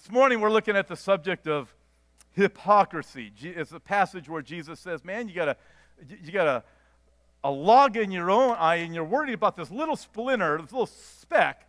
This morning we're looking at the subject of hypocrisy. It's a passage where Jesus says, man, you got a log in your own eye and you're worried about this little splinter, this little speck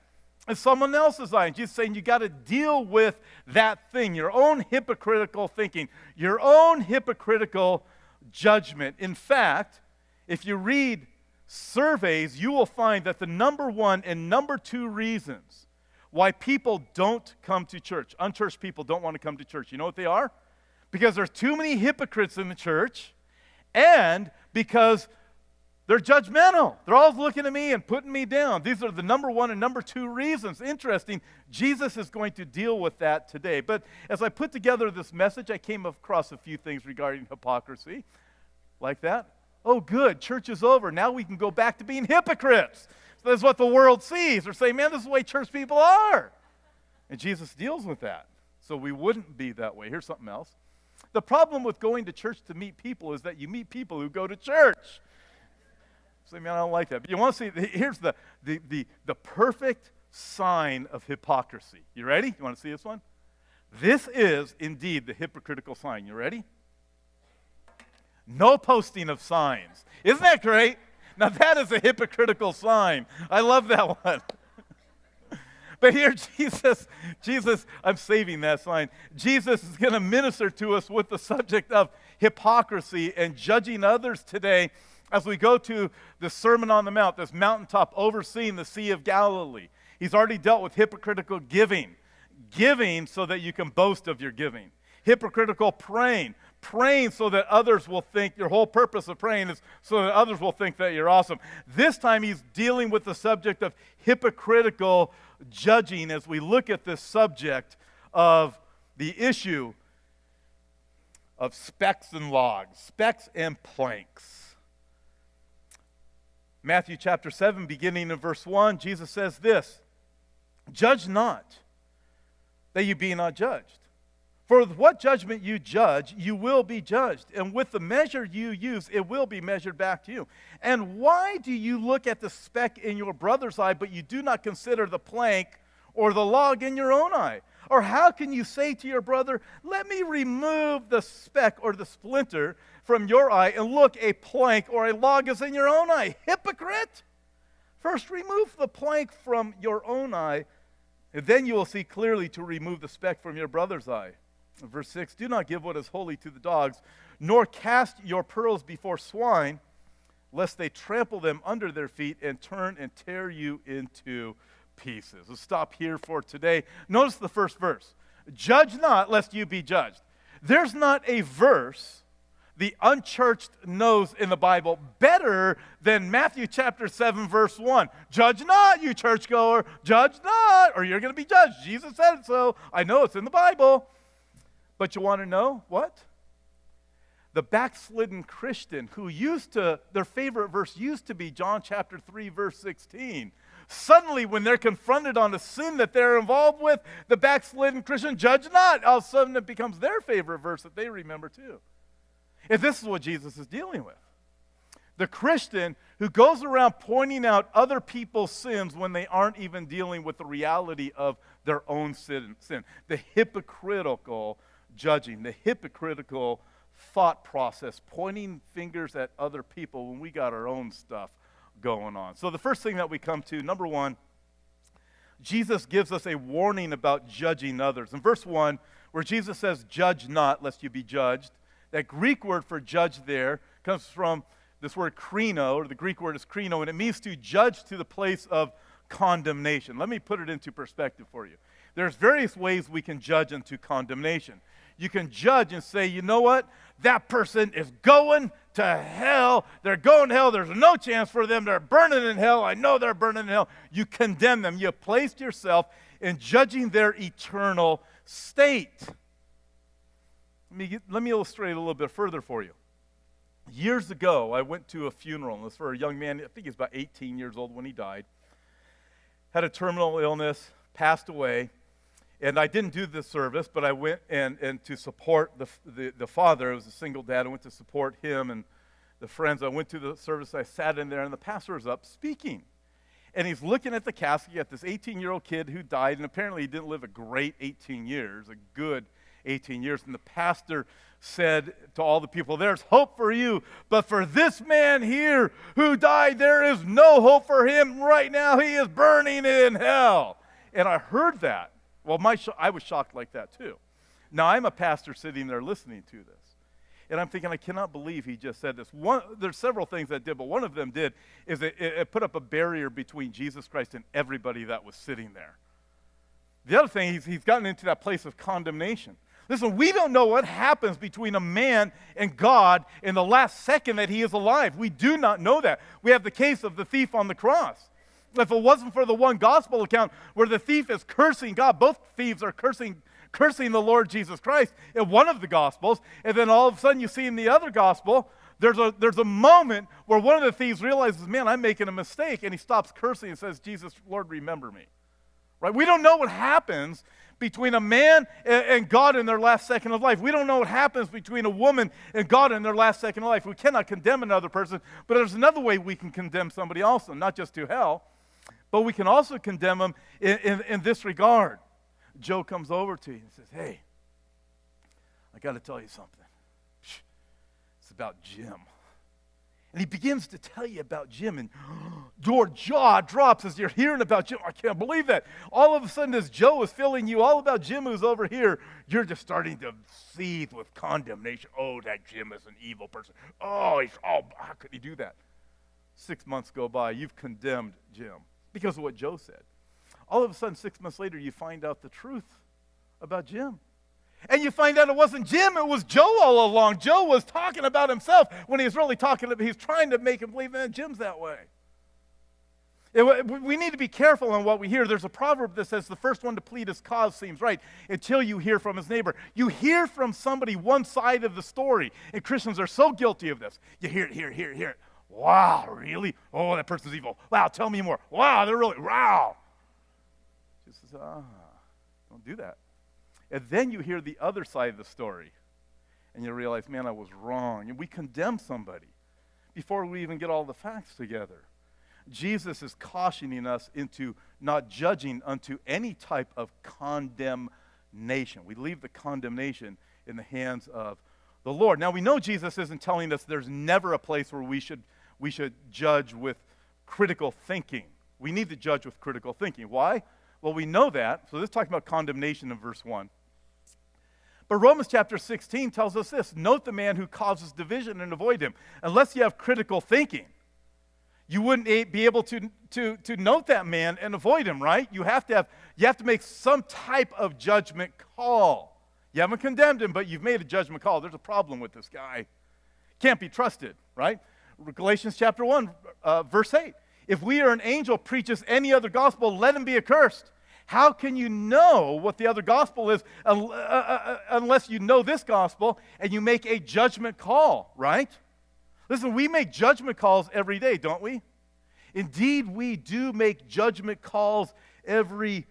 in someone else's eye. And Jesus is saying you got to deal with that thing, your own hypocritical thinking, your own hypocritical judgment. In fact, if you read surveys, you will find that the number one and number two reasons why people don't come to church, unchurched people don't want to come to church, you know what they are? Because there's too many hypocrites in the church, and because they're judgmental. They're always looking at me and putting me down. These are the number one and number two reasons. Interesting. Jesus is going to deal with that today. But as I put together this message, I came across a few things regarding hypocrisy. Like that. Oh, good. Church is over. Now we can go back to being hypocrites. So that's what the world sees. They're saying, man, this is the way church people are. And Jesus deals with that. So we wouldn't be that way. Here's something else. The problem with going to church to meet people is that you meet people who go to church. Say, man, I don't like that. But you want to see, here's the perfect sign of hypocrisy. You ready? You want to see this one? This is indeed the hypocritical sign. You ready? No posting of signs. Isn't that great? Now that is a hypocritical sign. I love that one. But here Jesus, I'm saving that sign. Jesus is going to minister to us with the subject of hypocrisy and judging others today as we go to the Sermon on the Mount, this mountaintop overseeing the Sea of Galilee. He's already dealt with hypocritical giving so that you can boast of your giving. Hypocritical praying so that others will think, your whole purpose of praying is so that others will think that you're awesome. This time he's dealing with the subject of hypocritical judging as we look at this subject of the issue of specks and logs, specks and planks. Matthew chapter 7, beginning in verse 1, Jesus says this, "Judge not, that you be not judged. For with what judgment you judge, you will be judged. And with the measure you use, it will be measured back to you. And why do you look at the speck in your brother's eye, but you do not consider the plank or the log in your own eye? Or how can you say to your brother, let me remove the speck or the splinter from your eye, and look, a plank or a log is in your own eye? Hypocrite! First remove the plank from your own eye, and then you will see clearly to remove the speck from your brother's eye." Verse 6, "Do not give what is holy to the dogs, nor cast your pearls before swine, lest they trample them under their feet and turn and tear you into pieces." Let's stop here for today. Notice the first verse. "Judge not, lest you be judged." There's not a verse the unchurched knows in the Bible better than Matthew chapter 7, verse 1. Judge not, you churchgoer. Judge not, or you're going to be judged. Jesus said it so. I know it's in the Bible. But you want to know what? The backslidden Christian who their favorite verse used to be John chapter 3, verse 16. Suddenly, when they're confronted on a sin that they're involved with, the backslidden Christian, judge not. All of a sudden, it becomes their favorite verse that they remember too. And this is what Jesus is dealing with. The Christian who goes around pointing out other people's sins when they aren't even dealing with the reality of their own sin. The hypocritical judging, the hypocritical thought process, pointing fingers at other people when we got our own stuff going on. So the first thing that we come to, number one, Jesus gives us a warning about judging others. In verse 1, where Jesus says, "Judge not, lest you be judged," that Greek word for judge there comes from this word krino, or the Greek word is krino, and it means to judge to the place of condemnation. Let me put it into perspective for you. There's various ways we can judge unto condemnation. You can judge and say, you know what? That person is going to hell. They're going to hell. There's no chance for them. They're burning in hell. I know they're burning in hell. You condemn them. You placed yourself in judging their eternal state. Let me illustrate a little bit further for you. Years ago, I went to a funeral. And it was for a young man. I think he was about 18 years old when he died. Had a terminal illness, passed away. And I didn't do this service, but I went and to support the father. It was a single dad. I went to support him and the friends. I went to the service. I sat in there, and the pastor was up speaking. And he's looking at the casket. You got this 18-year-old kid who died, and apparently he didn't live a great 18 years, a good 18 years. And the pastor said to all the people, there's hope for you, but for this man here who died, there is no hope for him right now. He is burning in hell. And I heard that. Well, I was shocked like that too. Now, I'm a pastor sitting there listening to this. And I'm thinking, I cannot believe he just said this. There's several things that did, but one of them is it put up a barrier between Jesus Christ and everybody that was sitting there. The other thing, he's gotten into that place of condemnation. Listen, we don't know what happens between a man and God in the last second that he is alive. We do not know that. We have the case of the thief on the cross. If it wasn't for the one gospel account where the thief is cursing God, both thieves are cursing the Lord Jesus Christ in one of the Gospels, and then all of a sudden you see in the other Gospel, there's a moment where one of the thieves realizes, man, I'm making a mistake, and he stops cursing and says, Jesus, Lord, remember me. Right? We don't know what happens between a man and God in their last second of life. We don't know what happens between a woman and God in their last second of life. We cannot condemn another person, but there's another way we can condemn somebody also, not just to hell, but we can also condemn them in this regard. Joe comes over to you and says, hey, I got to tell you something. It's about Jim. And he begins to tell you about Jim, and your jaw drops as you're hearing about Jim. I can't believe that. All of a sudden, as Joe is filling you all about Jim who's over here, you're just starting to seethe with condemnation. Oh, that Jim is an evil person. Oh, how could he do that? 6 months go by, you've condemned Jim because of what Joe said. All of a sudden, 6 months later, you find out the truth about Jim. And you find out it wasn't Jim, it was Joe all along. Joe was talking about himself when he was really he's trying to make him believe that Jim's that way. We need to be careful on what we hear. There's a proverb that says the first one to plead his cause seems right until you hear from his neighbor. You hear from somebody one side of the story, and Christians are so guilty of this. You hear it. Wow, really? Oh, that person's evil. Wow, tell me more. Wow, they're really, wow. Jesus says, don't do that. And then you hear the other side of the story, and you realize, man, I was wrong. And we condemn somebody before we even get all the facts together. Jesus is cautioning us into not judging unto any type of condemnation. We leave the condemnation in the hands of the Lord. Now, we know Jesus isn't telling us there's never a place where we should judge with critical thinking. We need to judge with critical thinking. Why? Well, we know that. So this is talking about condemnation in verse 1. But Romans chapter 16 tells us this. Note the man who causes division and avoid him. Unless you have critical thinking, you wouldn't be able to note that man and avoid him, right? You have to make some type of judgment call. You haven't condemned him, but you've made a judgment call. There's a problem with this guy. Can't be trusted, right? Galatians chapter 1, verse 8. If we or an angel preaches any other gospel, let him be accursed. How can you know what the other gospel is unless you know this gospel and you make a judgment call, right? Listen, we make judgment calls every day, don't we? Indeed, we do make judgment calls every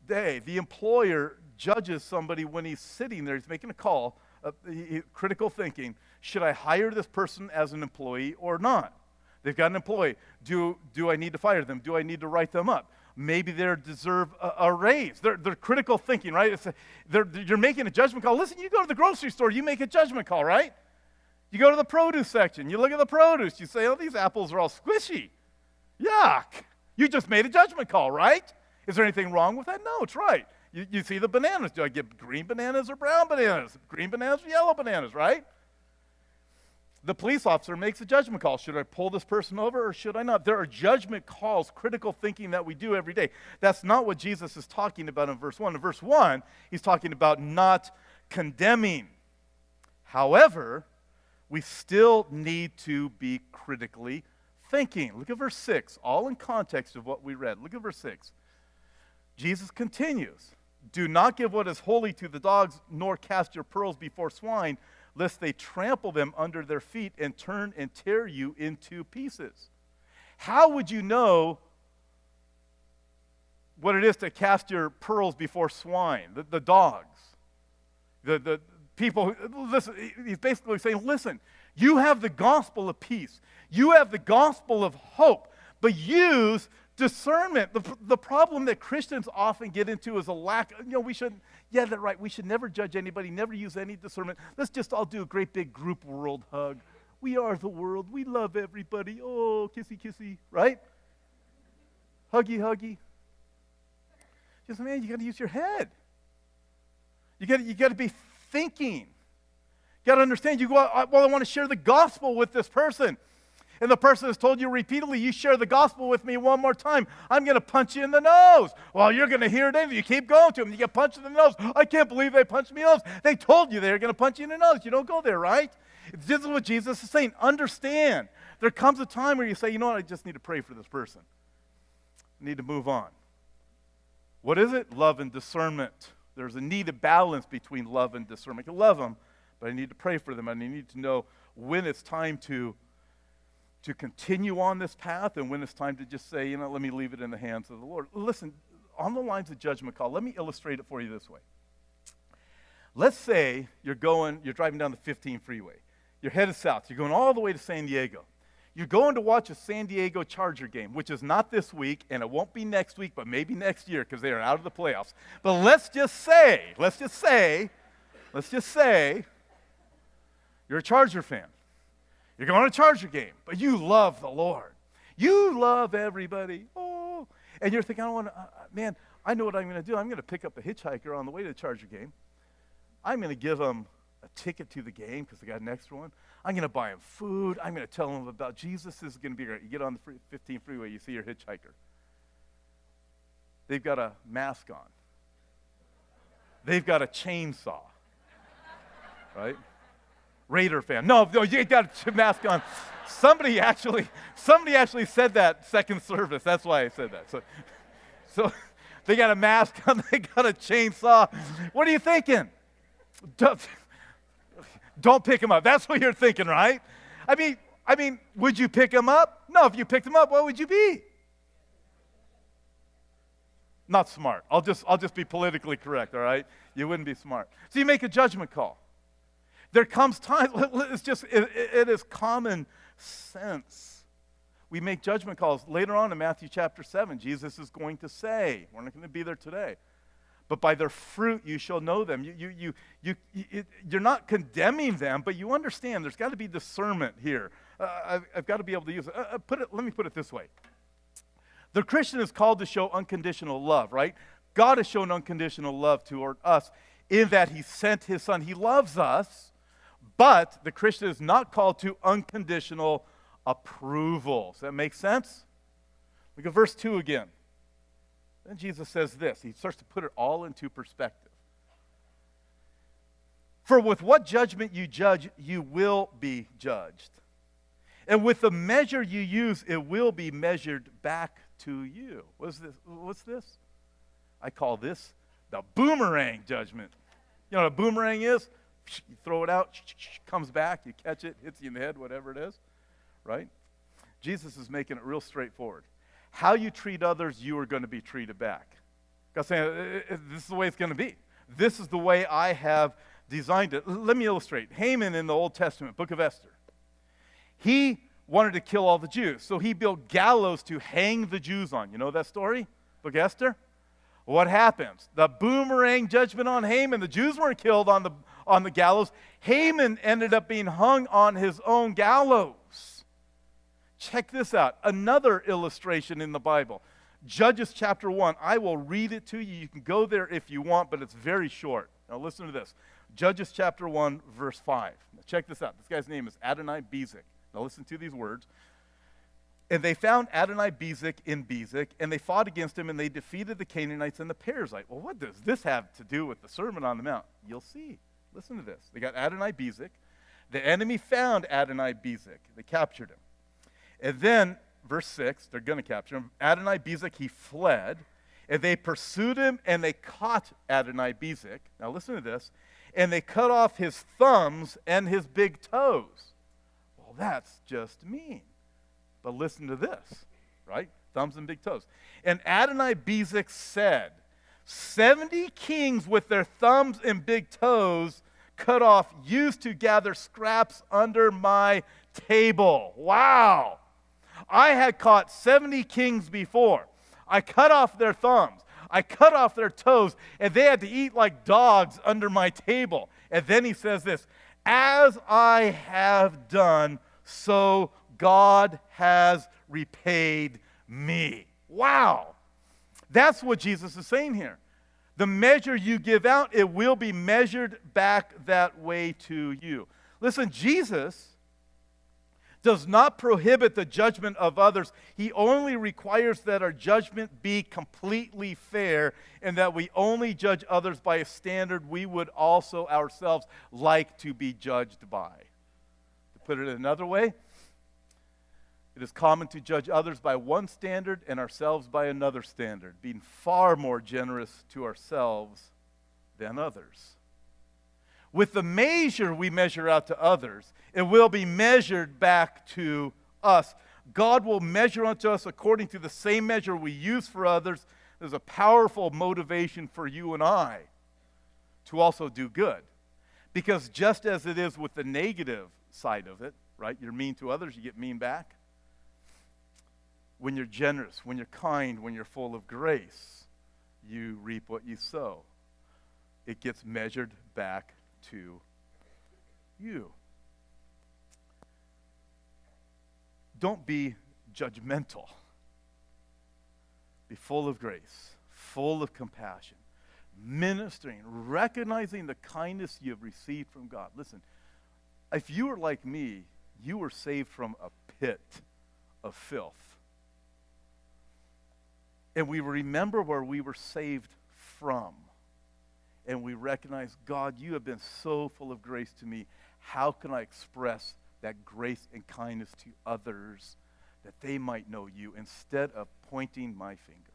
day. The employer judges somebody when he's sitting there. He's making a call, critical thinking. Should I hire this person as an employee or not? They've got an employee. Do I need to fire them? Do I need to write them up? Maybe they deserve a raise. They're critical thinking, right? You're making a judgment call. Listen, you go to the grocery store, you make a judgment call, right? You go to the produce section, you look at the produce, you say, oh, these apples are all squishy. Yuck. You just made a judgment call, right? Is there anything wrong with that? No, it's right. You see the bananas. Do I get green bananas or brown bananas? Green bananas or yellow bananas, right? The police officer makes a judgment call. Should I pull this person over or should I not? There are judgment calls, critical thinking that we do every day. That's not what Jesus is talking about in verse 1. In verse 1, he's talking about not condemning. However, we still need to be critically thinking. Look at verse 6, all in context of what we read. Look at verse 6. Jesus continues, do not give what is holy to the dogs, nor cast your pearls before swine, lest they trample them under their feet and turn and tear you into pieces. How would you know what it is to cast your pearls before swine, the dogs? The people, listen, he's basically saying, listen, you have the gospel of peace. You have the gospel of hope, but use Discernment. The problem that Christians often get into is a lack, we shouldn't, yeah, that's right, we should never judge anybody, never use any discernment. Let's just all do a great big group world hug. We are the world. We love everybody. Oh, kissy, kissy, right? Huggy, huggy. Just, man, you got to use your head. You got to be thinking. You got to understand. You go, well, I want to share the gospel with this person. And the person has told you repeatedly, you share the gospel with me one more time, I'm going to punch you in the nose. Well, you're going to hear it anyway. You keep going to them. You get punched in the nose. I can't believe they punched me in the nose. They told you they were going to punch you in the nose. You don't go there, right? This is what Jesus is saying. Understand. There comes a time where you say, you know what, I just need to pray for this person. I need to move on. What is it? Love and discernment. There's a needed balance between love and discernment. I love them, but I need to pray for them. And I need to know when it's time to continue on this path and when it's time to just say, let me leave it in the hands of the Lord. Listen, on the lines of judgment call, let me illustrate it for you this way. Let's say you're driving down the 15 freeway. You're headed south. You're going all the way to San Diego. You're going to watch a San Diego Charger game, which is not this week, and it won't be next week, but maybe next year because they are out of the playoffs. But let's just say, you're a Charger fan. You're going to a Charger game, but you love the Lord. You love everybody. Oh, and you're thinking, I know what I'm going to do. I'm going to pick up a hitchhiker on the way to the Charger game. I'm going to give him a ticket to the game because they got an extra one. I'm going to buy him food. I'm going to tell him about Jesus. This is going to be great. You get on the 15 freeway, you see your hitchhiker. They've got a mask on. They've got a chainsaw, right? Raider fan. No, you got a mask on. Somebody actually said that second service. That's why I said that. So they got a mask on. They got a chainsaw. What are you thinking? Don't pick him up. That's what you're thinking, right? I mean, would you pick him up? No. If you picked him up, what would you be? Not smart. I'll just be politically correct. All right? You wouldn't be smart. So you make a judgment call. There comes time, it is common sense. We make judgment calls. Later on in Matthew chapter 7, Jesus is going to say, we're not going to be there today, but by their fruit you shall know them. You're not condemning them, but you understand there's got to be discernment here. I've got to be able to use it. Let me put it this way. The Christian is called to show unconditional love, right? God has shown unconditional love toward us in that he sent his son. He loves us. But the Christian is not called to unconditional approval. Does that make sense? Look at verse 2 again. Then Jesus says this. He starts to put it all into perspective. For with what judgment you judge, you will be judged. And with the measure you use, it will be measured back to you. What's this? I call this the boomerang judgment. You know what a boomerang is? You throw it out, comes back, you catch it, hits you in the head, whatever it is, right? Jesus is making it real straightforward. How you treat others, you are going to be treated back. God's saying, this is the way it's going to be. This is the way I have designed it. Let me illustrate. Haman in the Old Testament, book of Esther. He wanted to kill all the Jews, so he built gallows to hang the Jews on. You know that story? Book of Esther? What happens? The boomerang judgment on Haman. The Jews weren't killed on the gallows. Haman ended up being hung on his own gallows. Check this out. Another illustration in the Bible. Judges chapter 1. I will read it to you. You can go there if you want, but it's very short. Now listen to this. Judges chapter 1, verse 5. Now check this out. This guy's name is Adonai-Bezek. Now listen to these words. And they found Adonai-Bezek in Bezek, and they fought against him, and they defeated the Canaanites and the Perizzite. Well, what does this have to do with the Sermon on the Mount? You'll see. Listen to this. They got Adonai-Bezek. The enemy found Adonai-Bezek. They captured him. And then, verse 6, they're going to capture him. Adonai-Bezek, he fled, and they pursued him, and they caught Adonai-Bezek. Now listen to this. And they cut off his thumbs and his big toes. Well, that's just mean. But listen to this, right? Thumbs and big toes. And Adonai-Bezek said, 70 kings with their thumbs and big toes cut off used to gather scraps under my table. Wow. I had caught 70 kings before. I cut off their thumbs. I cut off their toes, and they had to eat like dogs under my table. And then he says this, as I have done, so God has repaid me. Wow. That's what Jesus is saying here. The measure you give out, it will be measured back that way to you. Listen, Jesus does not prohibit the judgment of others. He only requires that our judgment be completely fair and that we only judge others by a standard we would also ourselves like to be judged by. To put it another way, it is common to judge others by one standard and ourselves by another standard, being far more generous to ourselves than others. With the measure we measure out to others, it will be measured back to us. God will measure unto us according to the same measure we use for others. There's a powerful motivation for you and I to also do good. Because just as it is with the negative side of it, right? You're mean to others, you get mean back. When you're generous, when you're kind, when you're full of grace, you reap what you sow. It gets measured back to you. Don't be judgmental. Be full of grace, full of compassion, ministering, recognizing the kindness you have received from God. Listen, if you were like me, you were saved from a pit of filth. And we remember where we were saved from. And we recognize, God, you have been so full of grace to me. How can I express that grace and kindness to others that they might know you instead of pointing my finger?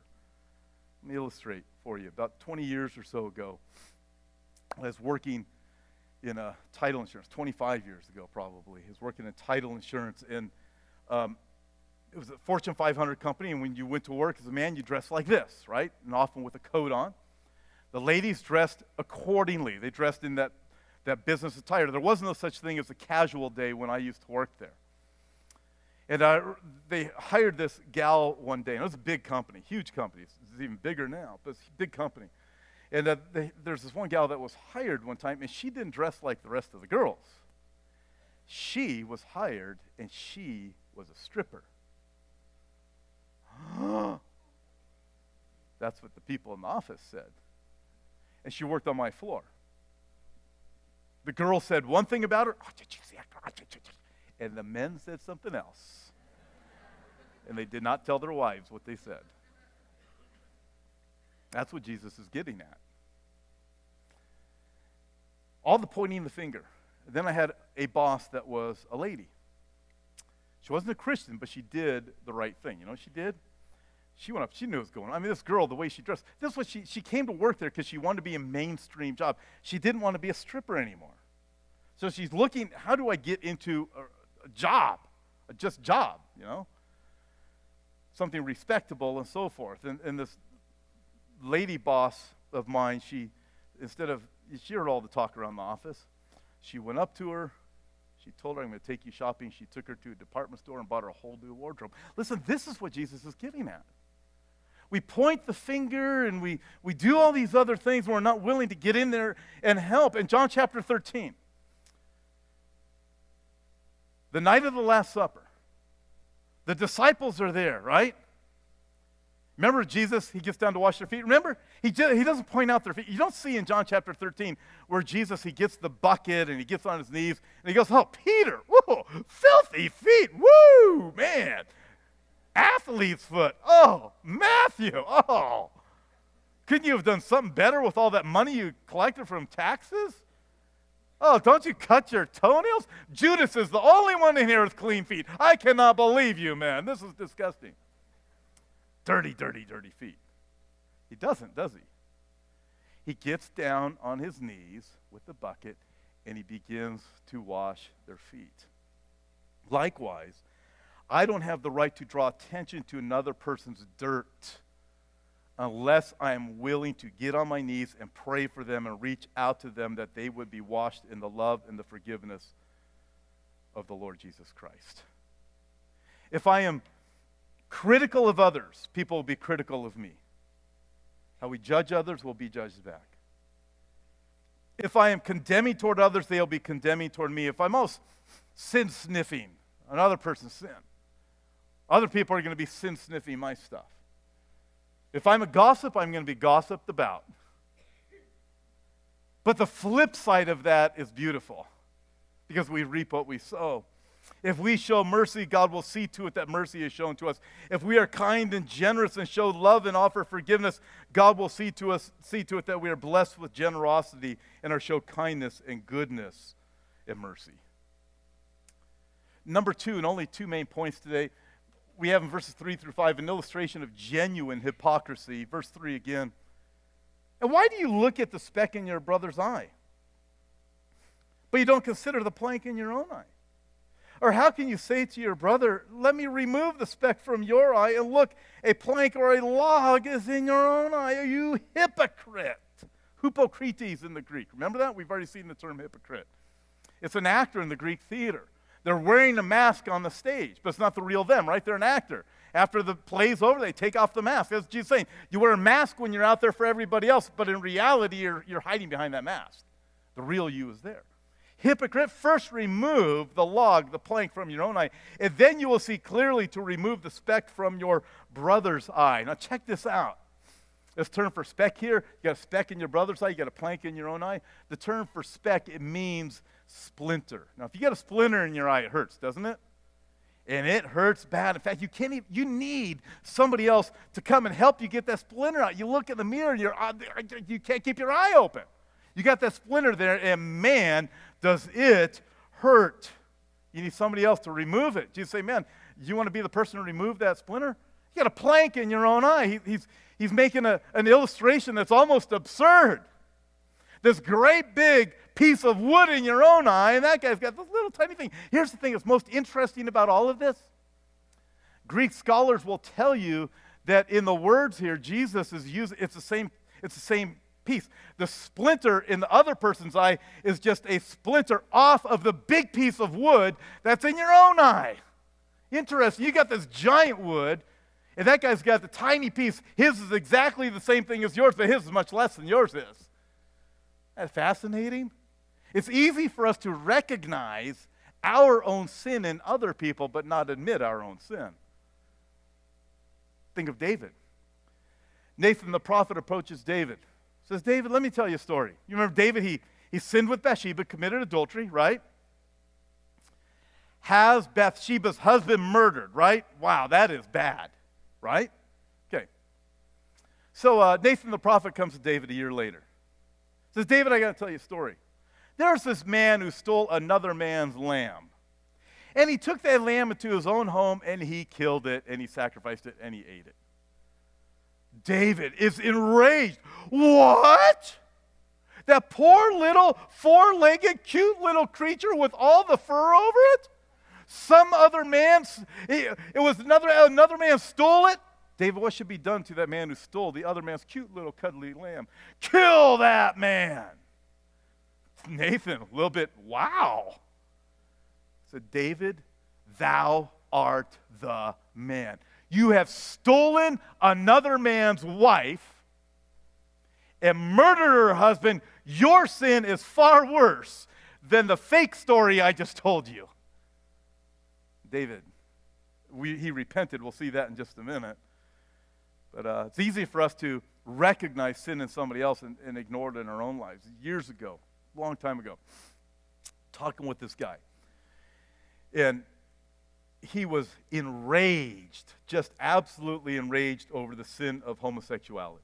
Let me illustrate for you. About 20 years or so ago, I was working in title insurance, 25 years ago probably. I was working in title insurance, and it was a Fortune 500 company, and when you went to work as a man, you dressed like this, right? And often with a coat on. The ladies dressed accordingly. They dressed in that business attire. There was no such thing as a casual day when I used to work there. And they hired this gal one day, and it was a big company, huge company. It's even bigger now, but it's a big company. And there's this one gal that was hired one time, and she didn't dress like the rest of the girls. She was hired, and she was a stripper. That's what the people in the office said. And she worked on my floor. The girl said one thing about her, and the men said something else. And they did not tell their wives what they said. That's what Jesus is getting at. All the pointing the finger. Then I had a boss that was a lady. She wasn't a Christian, but she did the right thing. You know what she did? She went up, she knew what was going on. I mean, this girl, the way she dressed, this is what she came to work there because she wanted to be a mainstream job. She didn't want to be a stripper anymore. So she's looking, how do I get into a job, a just job, you know? Something respectable and so forth. And this lady boss of mine, she heard all the talk around the office. She went up to her. She told her, I'm going to take you shopping. She took her to a department store and bought her a whole new wardrobe. Listen, this is what Jesus is getting at. We point the finger and we do all these other things. We're not willing to get in there and help. In John chapter 13, the night of the Last Supper, the disciples are there, right? Remember Jesus, he gets down to wash their feet. Remember, he doesn't point out their feet. You don't see in John chapter 13 where Jesus, he gets the bucket and he gets on his knees and he goes, oh, Peter, whoa, filthy feet, woo, man. Athlete's foot, oh, Matthew, oh. Couldn't you have done something better with all that money you collected from taxes? Oh, don't you cut your toenails? Judas is the only one in here with clean feet. I cannot believe you, man. This is disgusting. Dirty, dirty, dirty feet. He doesn't, does he? He gets down on his knees with the bucket and he begins to wash their feet. Likewise, I don't have the right to draw attention to another person's dirt unless I am willing to get on my knees and pray for them and reach out to them that they would be washed in the love and the forgiveness of the Lord Jesus Christ. If I am critical of others, people will be critical of me. How we judge others will be judged back. If I am condemning toward others, they'll be condemning toward me. If I'm most sin-sniffing another person's sin, other people are going to be sin-sniffing my stuff. If I'm a gossip, I'm going to be gossiped about. But the flip side of that is beautiful, because we reap what we sow. If we show mercy, God will see to it that mercy is shown to us. If we are kind and generous and show love and offer forgiveness, God will see to it that we are blessed with generosity and are show kindness and goodness and mercy. Number 2, and only 2 main points today, we have in verses 3 through 5 an illustration of genuine hypocrisy. Verse 3 again. And why do you look at the speck in your brother's eye, but you don't consider the plank in your own eye? Or how can you say to your brother, let me remove the speck from your eye, and look, a plank or a log is in your own eye? Are you hypocrite? Hypokrites in the Greek. Remember that? We've already seen the term hypocrite. It's an actor in the Greek theater. They're wearing a mask on the stage, but it's not the real them, right? They're an actor. After the play's over, they take off the mask. As Jesus saying, you wear a mask when you're out there for everybody else, but in reality, you're hiding behind that mask. The real you is there. Hypocrite, first remove the log, the plank from your own eye, and then you will see clearly to remove the speck from your brother's eye. Now check this out. This term for speck here, you got a speck in your brother's eye, you got a plank in your own eye. The term for speck, it means splinter. Now if you get a splinter in your eye, it hurts, doesn't it? And it hurts bad. In fact, you need somebody else to come and help you get that splinter out. You look in the mirror, and you can't keep your eye open. You got that splinter there, and man, does it hurt. You need somebody else to remove it. Jesus say, man, you want to be the person to remove that splinter? You got a plank in your own eye. He's making an illustration that's almost absurd. This great big piece of wood in your own eye, and that guy's got this little tiny thing. Here's the thing that's most interesting about all of this. Greek scholars will tell you that in the words here, Jesus is using, it's the same piece. The splinter in the other person's eye is just a splinter off of the big piece of wood that's in your own eye. Interesting. You got this giant wood, and that guy's got the tiny piece. His is exactly the same thing as yours, but his is much less than yours is. Isn't that fascinating? It's easy for us to recognize our own sin in other people, but not admit our own sin. Think of David. Nathan the prophet approaches David. Says, David, let me tell you a story. You remember David, he sinned with Bathsheba, committed adultery, right? Has Bathsheba's husband murdered, right? Wow, that is bad, right? Okay. So Nathan the prophet comes to David a year later. Says, David, I got to tell you a story. There's this man who stole another man's lamb. And he took that lamb into his own home, and he killed it, and he sacrificed it, and he ate it. David is enraged. What? That poor little four-legged, cute little creature with all the fur over it? Some other man, it was another man stole it? David, what should be done to that man who stole the other man's cute little cuddly lamb? Kill that man. Nathan, a little bit, wow. Said, David, thou art the man. You have stolen another man's wife and murdered her husband. Your sin is far worse than the fake story I just told you. David, he repented. We'll see that in just a minute. But it's easy for us to recognize sin in somebody else and ignore it in our own lives. Years ago, a long time ago, talking with this guy. And he was enraged, just absolutely enraged over the sin of homosexuality.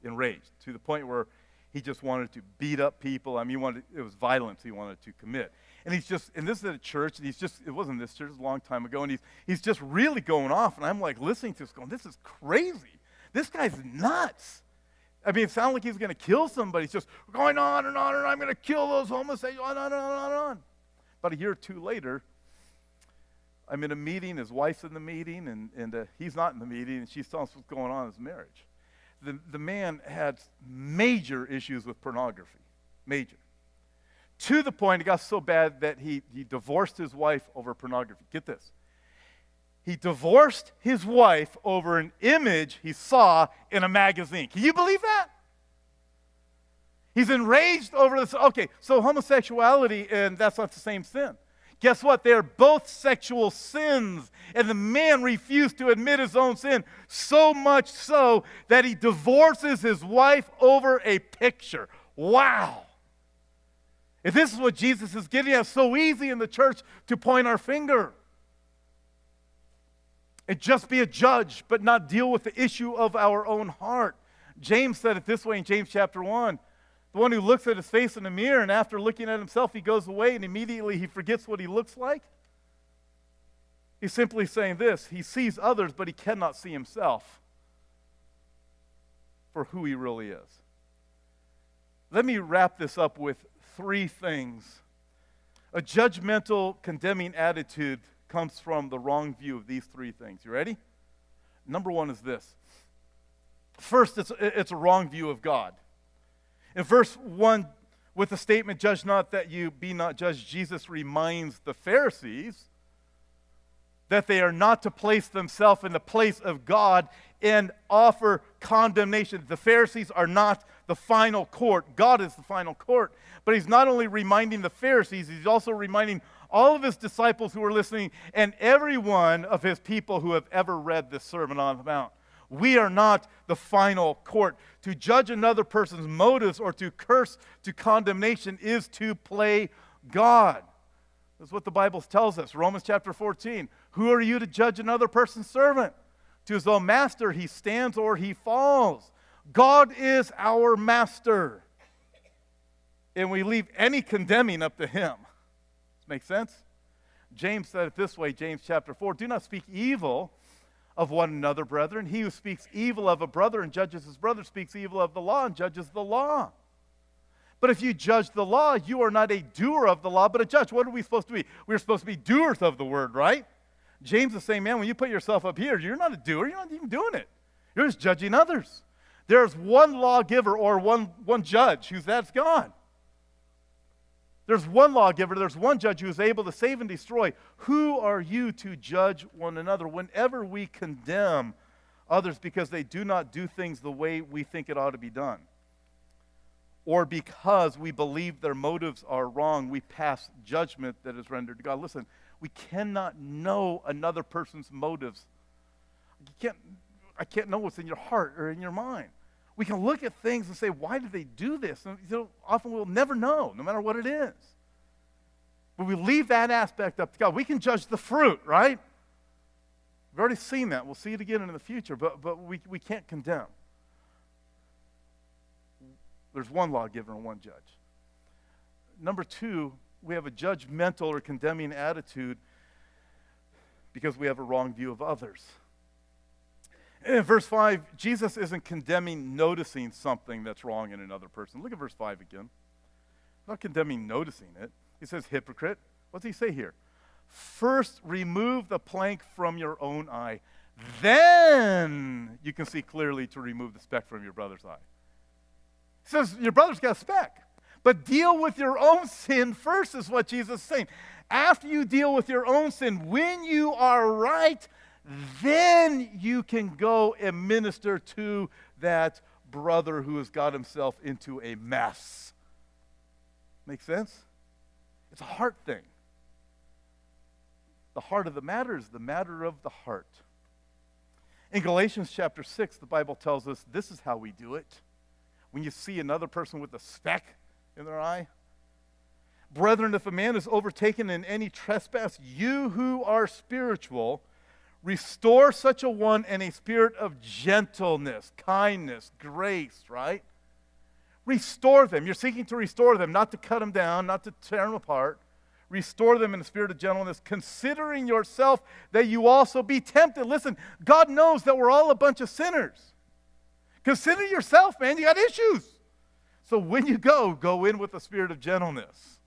Enraged to the point where he just wanted to beat up people. I mean, it was violence he wanted to commit. And this is at a church, and it wasn't this church, it was a long time ago, and he's just really going off, and I'm like listening to this going, this is crazy. This guy's nuts. I mean, it sounded like he's going to kill somebody. He's just going on and on, and I'm going to kill those homosexuals, on and on and on and on. About a year or two later, I'm in a meeting, his wife's in the meeting, and he's not in the meeting, and she's telling us what's going on in his marriage. The man had major issues with pornography, major. To the point, it got so bad that he divorced his wife over pornography. Get this. He divorced his wife over an image he saw in a magazine. Can you believe that? He's enraged over this. Okay, so homosexuality, and that's not the same sin. Guess what? They are both sexual sins. And the man refused to admit his own sin, so much so that he divorces his wife over a picture. Wow. If this is what Jesus is getting at, it's so easy in the church to point our finger and just be a judge, but not deal with the issue of our own heart. James said it this way in James chapter 1. The one who looks at his face in the mirror, and after looking at himself, he goes away, and immediately he forgets what he looks like. He's simply saying this: he sees others, but he cannot see himself for who he really is. Let me wrap this up with three things. A judgmental, condemning attitude comes from the wrong view of these three things. You ready? Number one is this. First, it's a wrong view of God. In verse 1, with the statement, "Judge not that you be not judged," Jesus reminds the Pharisees that they are not to place themselves in the place of God and offer condemnation. The Pharisees are not the final court. God is the final court. But he's not only reminding the Pharisees, he's also reminding all of his disciples who are listening and every one of his people who have ever read this Sermon on the Mount. We are not the final court. To judge another person's motives or to curse to condemnation is to play God. That's what the Bible tells us. Romans chapter 14. Who are you to judge another person's servant? To his own master he stands or he falls. God is our master. And we leave any condemning up to him. Make sense? James said it this way, James chapter 4. Do not speak evil of one another, brethren. He who speaks evil of a brother and judges his brother speaks evil of the law and judges the law. But if you judge the law, you are not a doer of the law, but a judge. What are we supposed to be? We're supposed to be doers of the word, right? James is saying, man, when you put yourself up here, you're not a doer. You're not even doing it. You're just judging others. There's one lawgiver or one judge who's that's God. There's one lawgiver, there's one judge who is able to save and destroy. Who are you to judge one another? Whenever we condemn others because they do not do things the way we think it ought to be done, or because we believe their motives are wrong, we pass judgment that is rendered to God. Listen, we cannot know another person's motives. I can't know what's in your heart or in your mind. We can look at things and say, why did they do this? And often we'll never know, no matter what it is. But we leave that aspect up to God. We can judge the fruit, right? We've already seen that. We'll see it again in the future, but we can't condemn. There's one lawgiver and one judge. Number two, we have a judgmental or condemning attitude because we have a wrong view of others. In verse 5, Jesus isn't condemning noticing something that's wrong in another person. Look at verse 5 again. Not condemning noticing it. He says, hypocrite. What's he say here? First, remove the plank from your own eye. Then you can see clearly to remove the speck from your brother's eye. He says, your brother's got a speck. But deal with your own sin first is what Jesus is saying. After you deal with your own sin, when you are right, then you can go and minister to that brother who has got himself into a mess. Make sense? It's a heart thing. The heart of the matter is the matter of the heart. In Galatians chapter 6, the Bible tells us this is how we do it. When you see another person with a speck in their eye, brethren, if a man is overtaken in any trespass, you who are spiritual, restore such a one in a spirit of gentleness, kindness, grace, right? Restore them. You're seeking to restore them, not to cut them down, not to tear them apart. Restore them in a spirit of gentleness, considering yourself that you also be tempted. Listen, God knows that we're all a bunch of sinners. Consider yourself, man. You got issues. So when you go in with a spirit of gentleness,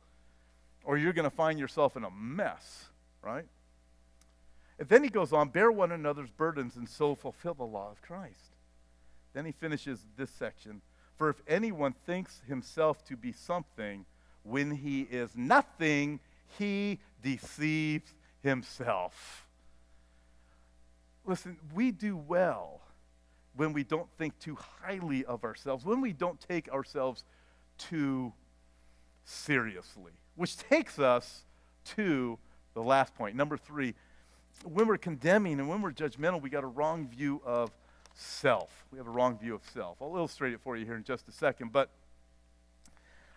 or you're going to find yourself in a mess, right? And then he goes on, bear one another's burdens and so fulfill the law of Christ. Then he finishes this section. For if anyone thinks himself to be something when he is nothing, he deceives himself. Listen, we do well when we don't think too highly of ourselves, when we don't take ourselves too seriously, which takes us to the last point. Number 3, when we're condemning and when we're judgmental, we got a wrong view of self. We have a wrong view of self. I'll illustrate it for you here in just a second, but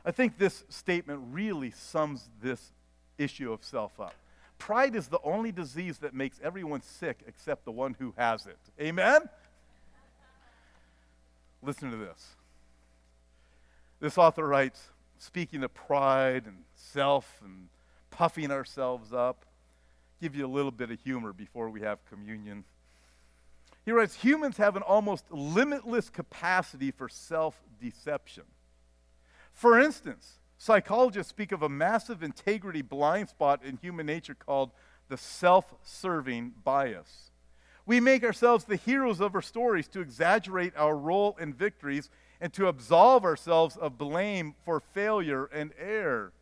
I think this statement really sums this issue of self up. Pride is the only disease that makes everyone sick except the one who has it. Amen? Listen to this. This author writes, speaking of pride and self and puffing ourselves up, give you a little bit of humor before we have communion. He writes, humans have an almost limitless capacity for self-deception. For instance, psychologists speak of a massive integrity blind spot in human nature called the self-serving bias. We make ourselves the heroes of our stories to exaggerate our role in victories and to absolve ourselves of blame for failure and error.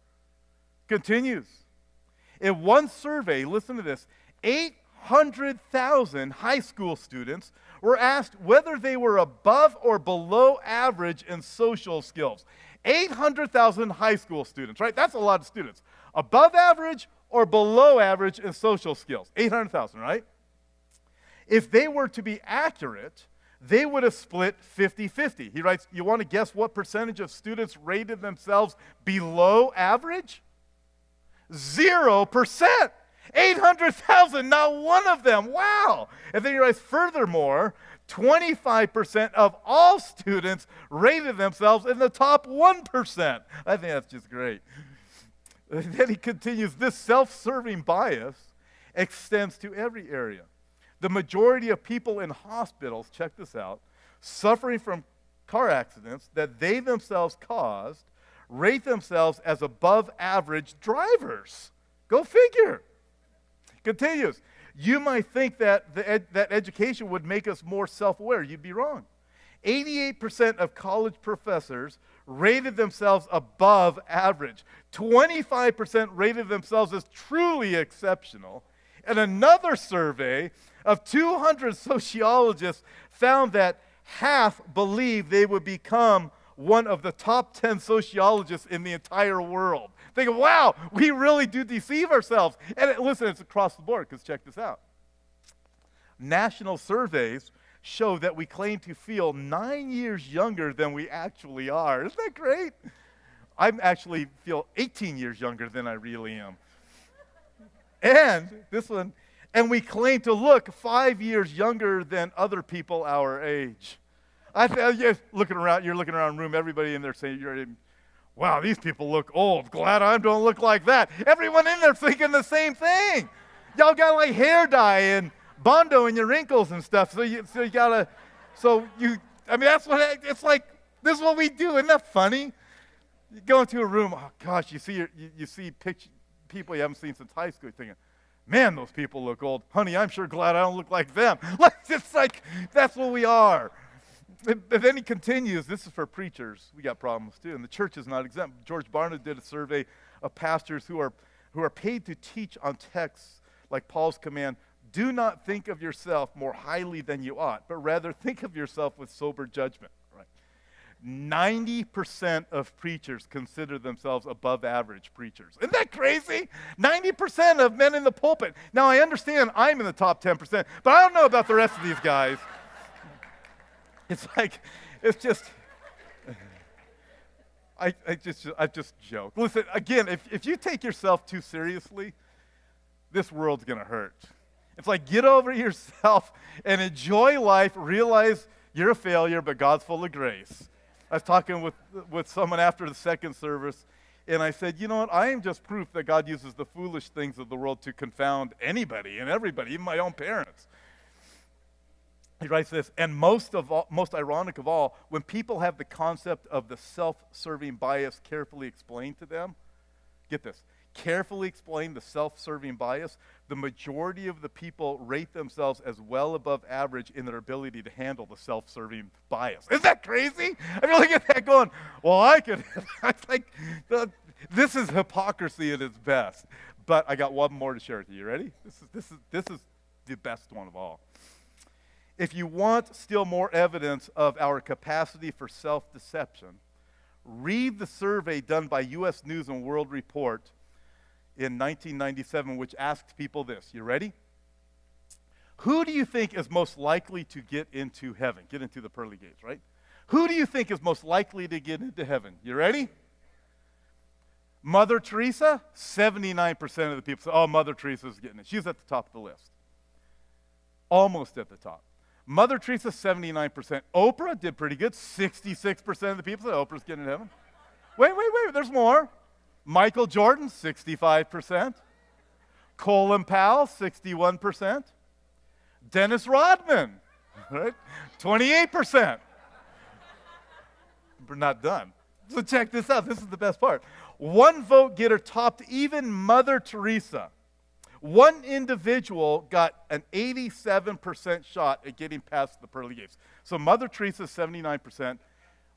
Continues. In one survey, listen to this, 800,000 high school students were asked whether they were above or below average in social skills. 800,000 high school students, right? That's a lot of students. Above average or below average in social skills. 800,000, right? If they were to be accurate, they would have split 50-50. He writes, you want to guess what percentage of students rated themselves below average? 0%. 800,000, not one of them. Wow. And then he writes, furthermore, 25% of all students rated themselves in the top 1%. I think that's just great. And then he continues, this self-serving bias extends to every area. The majority of people in hospitals, check this out, suffering from car accidents that they themselves caused, rate themselves as above average drivers. Go figure. Continues. You might think that that education would make us more self-aware. You'd be wrong. 88% of college professors rated themselves above average. 25% rated themselves as truly exceptional. And another survey of 200 sociologists found that half believed they would become one of the top 10 sociologists in the entire world. Think, wow, we really do deceive ourselves. And listen, it's across the board, because check this out. National surveys show that we claim to feel 9 years younger than we actually are. Isn't that great? I actually feel 18 years younger than I really am. And this one, and we claim to look 5 years younger than other people our age. You're looking around the room, everybody in there saying, wow, these people look old. Glad I don't look like that. Everyone in there thinking the same thing. Y'all got like hair dye and Bondo in your wrinkles and stuff. I mean, that's what, it's like, this is what we do. Isn't that funny? You go into a room, oh gosh, you see people you haven't seen since high school, thinking, man, those people look old. Honey, I'm sure glad I don't look like them. It's like, that's what we are. And then he continues, this is for preachers. We got problems too, and the church is not exempt. George Barna did a survey of pastors who are paid to teach on texts like Paul's command, do not think of yourself more highly than you ought, but rather think of yourself with sober judgment. Right? 90% of preachers consider themselves above average preachers. Isn't that crazy? 90% of men in the pulpit. Now, I understand I'm in the top 10%, but I don't know about the rest of these guys. It's just, I just joke. Listen, again, if you take yourself too seriously, this world's going to hurt. It's like, get over yourself and enjoy life, realize you're a failure, but God's full of grace. I was talking with someone after the second service, and I said, you know what, I am just proof that God uses the foolish things of the world to confound anybody and everybody, even my own parents. He writes this, and most ironic of all, when people have the concept of the self-serving bias carefully explained to them, get this, carefully explain the self-serving bias, the majority of the people rate themselves as well above average in their ability to handle the self-serving bias. Isn't that crazy? I mean, look at that going, well, I could, it's like, this is hypocrisy at its best. But I got one more to share with you. You ready? This is the best one of all. If you want still more evidence of our capacity for self-deception, read the survey done by U.S. News and World Report in 1997, which asked people this. You ready? Who do you think is most likely to get into heaven? Get into the pearly gates, right? Who do you think is most likely to get into heaven? You ready? Mother Teresa? 79% of the people say, oh, Mother Teresa's getting it. She's at the top of the list. Almost at the top. Mother Teresa, 79%. Oprah did pretty good. 66% of the people said Oprah's getting in heaven. Wait, there's more. Michael Jordan, 65%. Colin Powell, 61%. Dennis Rodman, right? 28%. We're not done. So check this out. This is the best part. One vote getter topped even Mother Teresa. One individual got an 87% shot at getting past the pearly gates. So Mother Teresa, 79%.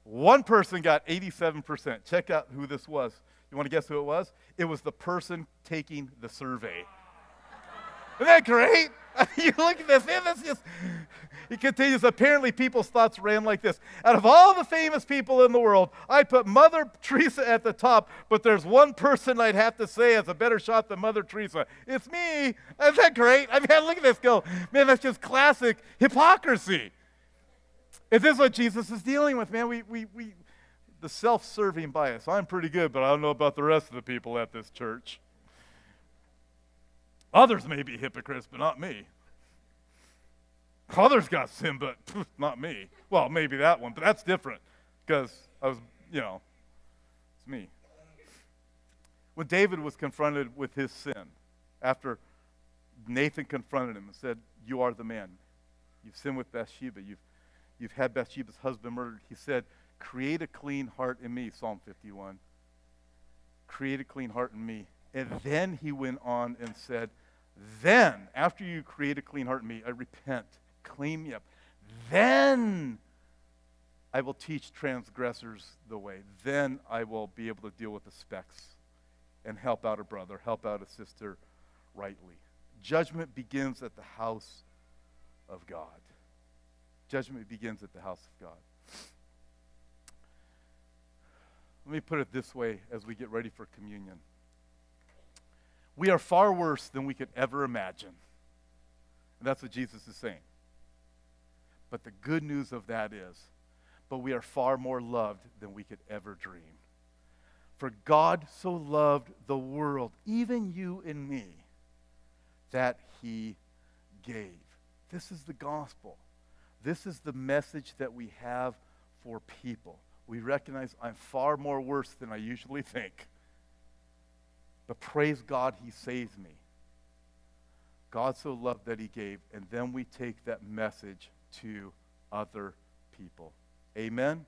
One person got 87%. Check out who this was. You want to guess who it was? It was the person taking the survey. Isn't that great? You look at this, it continues. Apparently, people's thoughts ran like this. Out of all the famous people in the world, I'd put Mother Teresa at the top, but there's one person I'd have to say has a better shot than Mother Teresa. It's me. Isn't that great? I mean, look at this go. Man, that's just classic hypocrisy. And this is what Jesus is dealing with, man. The self-serving bias. I'm pretty good, but I don't know about the rest of the people at this church. Others may be hypocrites, but not me. Others got sin, but not me. Well, maybe that one, but that's different because I was, it's me. When David was confronted with his sin, after Nathan confronted him and said, you are the man. You've sinned with Bathsheba. You've had Bathsheba's husband murdered. He said, create a clean heart in me, Psalm 51. Create a clean heart in me. And then he went on and said, then, after you create a clean heart in me, I repent, clean me up. Then I will teach transgressors the way. Then I will be able to deal with the specks and help out a brother, help out a sister rightly. Judgment begins at the house of God. Judgment begins at the house of God. Let me put it this way as we get ready for communion. We are far worse than we could ever imagine. And that's what Jesus is saying. But the good news of that is, but we are far more loved than we could ever dream. For God so loved the world, even you and me, that he gave. This is the gospel. This is the message that we have for people. We recognize I'm far more worse than I usually think. But praise God, he saved me. God so loved that he gave, and then we take that message to other people. Amen?